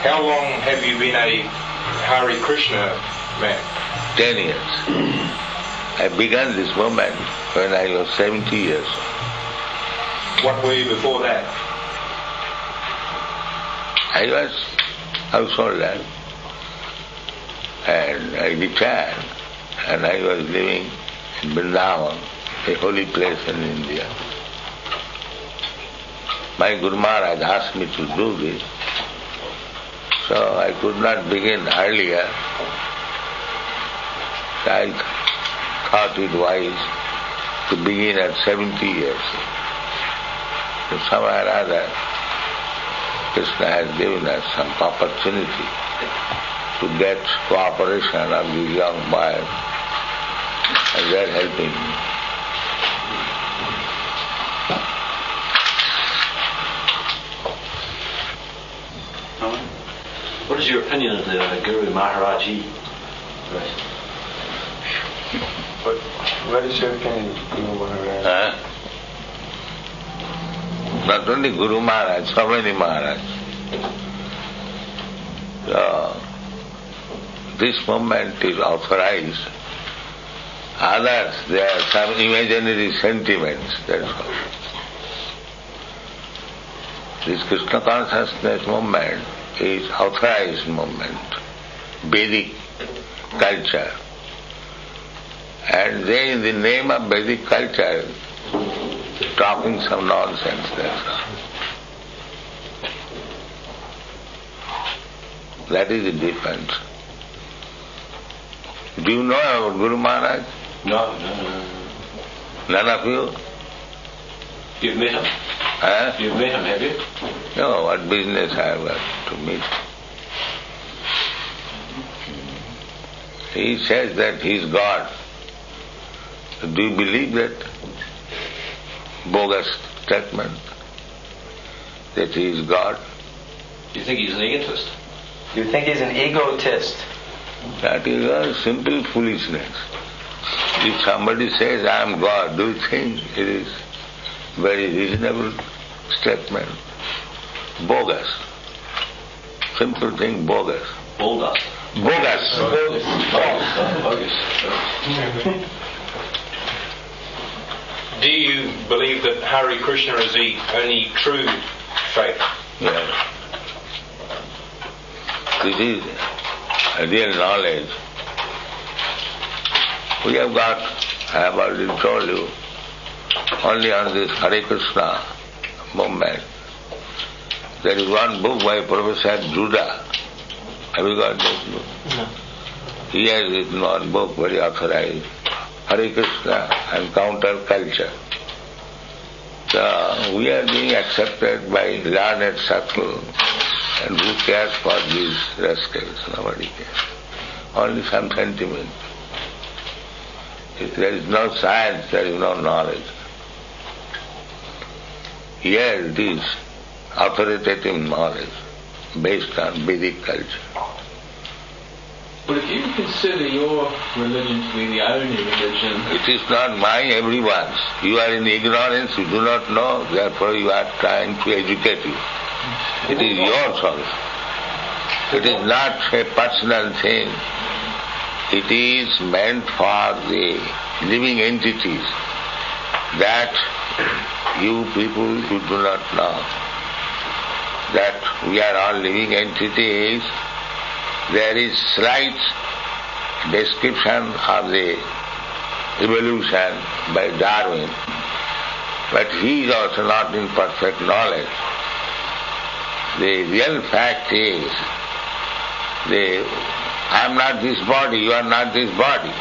How long have you been a Hare Krishna man? 10 years. I began this movement when I was 70 years. What were you before that? I was householder and I retired and I was living in Vrindavan, a holy place in India. My Guru Maharaj asked me to do this, so I could not begin earlier. I thought it wise to begin at 70 years. So somewhere or other, Krishna has given us some opportunity to get cooperation of these young boys, and they are helping me. What is your opinion of the Guru Maharaji? What is your opinion of Guru Maharaj? Not only Guru Maharaj, so many Maharaj. So, this movement is authorized. Others, there are some imaginary sentiments, that's all. This Krishna consciousness movement is authorized movement, Vedic culture. And they, in the name of Vedic culture, talking some nonsense, that's all. That is the difference. Do you know about Guru Maharaj? No. None of you? You've met him? You've met him, have you? No, what business I have got to meet? He says that he is God. Do you believe that bogus statement? That he is God? Do you think he's an egotist? You think he's an egotist? That is a simple foolishness. If somebody says, I am God, do you think it is very reasonable statement? Bogus. Simple thing, bogus. Bogus. Bogus. Bogus. Do you believe that Hare Krishna is the only true faith? Yes. This is a real knowledge. We have got, I have already told you, only on this Hare Krishna movement. There is one book by Professor Judah. Have you got this book? No. He has written one book, very authorized, Hare Krishna and Counter Culture. So we are being accepted by learned circle, and who cares for these rascals? Nobody cares. Only some sentiment. If there is no science, there is no knowledge. Here it is authoritative knowledge based on Vedic culture. But if you consider your religion to be the only religion... It is not mine, everyone's. You are in ignorance, you do not know, therefore you are trying to educate you. It is yours also. It is not a personal thing. It is meant for the living entities that you people who do not know that we are all living entities. There is slight description of the evolution by Darwin, but he is also not in perfect knowledge. The real fact is, I am not this body, you are not this body.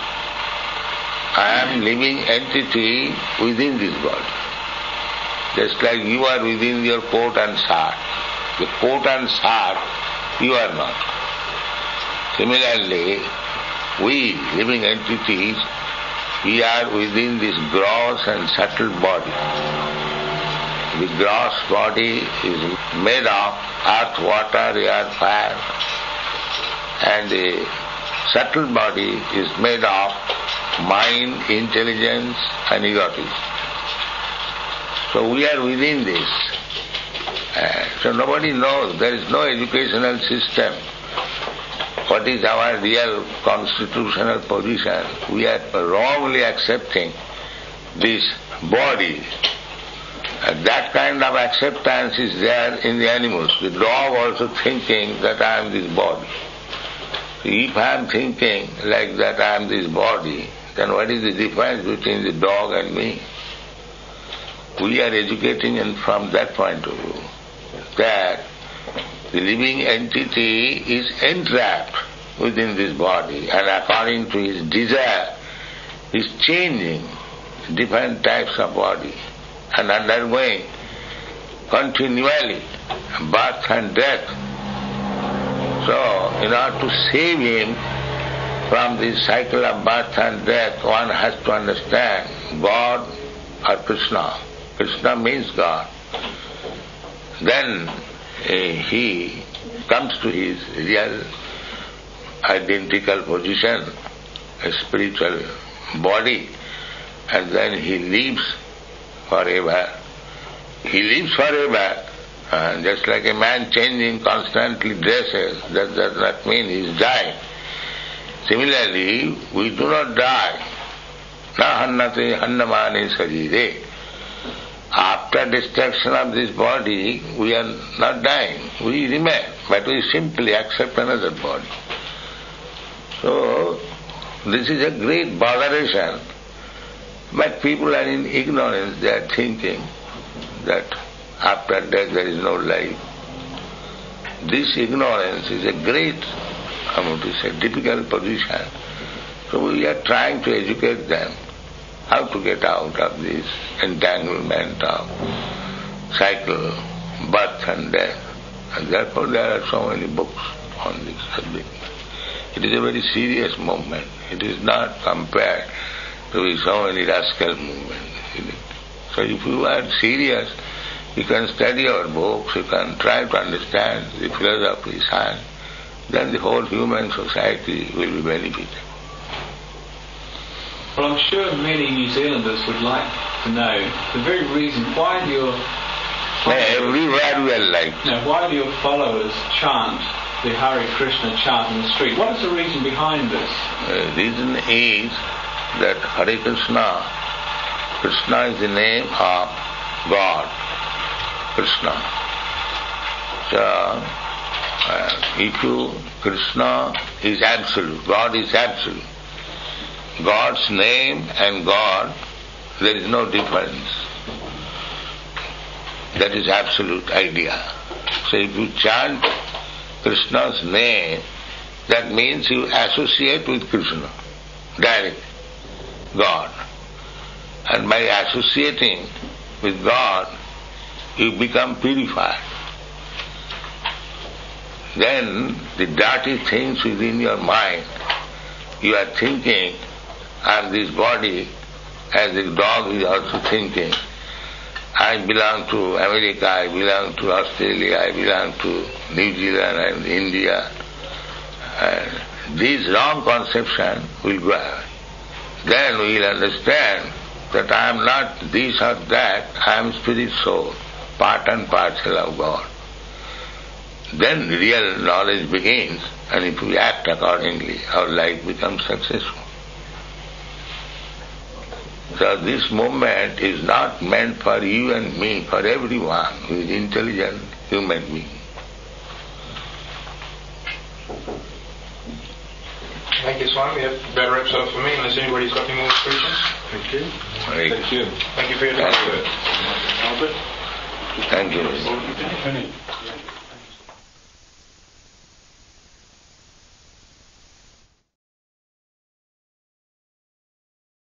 I am living entity within this body. Just like you are within your coat and shirt. The coat and shirt, you are not. Similarly, we living entities, we are within this gross and subtle body. The gross body is made of earth, water, air, fire, and the subtle body is made of mind, intelligence and egotism. So we are within this. So nobody knows. There is no educational system. What is our real constitutional position? We are wrongly accepting this body. That kind of acceptance is there in the animals. The dog also thinking that I am this body. So if I am thinking like that I am this body, then what is the difference between the dog and me? We are educating and from that point of view that the living entity is entrapped within this body and according to his desire is changing different types of body and undergoing continually birth and death. So, in order to save him from this cycle of birth and death, one has to understand God or Krishna. Krishna means God. Then he comes to his real identical position, a spiritual body, and then he lives forever. He lives forever, just like a man changing constantly dresses, that does not mean he is dying. Similarly, we do not die. Na hannate hannamane sarire. After destruction of this body, we are not dying. We remain, but we simply accept another body. So, this is a great botheration. But people are in ignorance. They are thinking that after death there is no life. This ignorance is a great, difficult position. So we are trying to educate them how to get out of this entanglement of cycle, birth and death. And therefore there are so many books on this subject. It is a very serious movement. It is not compared to so many rascal movements. So if you are serious, you can study our books, you can try to understand the philosophy, science, then the whole human society will be benefited. Well, I'm sure many New Zealanders would like to know the very reason why do your everywhere we are like. Why do your followers chant the Hare Krishna chant in the street? What is the reason behind this? The reason is that Hare Krishna, Krishna is the name of God, Krishna. So, Krishna is absolute, God is absolute. God's name and God, there is no difference. That is absolute idea. So if you chant Krishna's name, that means you associate with Krishna, direct, God. And by associating with God, you become purified. Then the dirty things within your mind, you are thinking, I am this body, as the dog is also thinking, I belong to America, I belong to Australia, I belong to New Zealand and India. And this wrong conception will go away. Then we will understand that I am not this or that, I am spirit soul, part and parcel of God. Then real knowledge begins, and if we act accordingly, our life becomes successful. So this movement is not meant for you and me, for everyone who is intelligent human being. Thank you, Swami. That better wraps up for me, unless anybody's got any more questions. Thank you. Thank you. Thank you for your time. Thank you.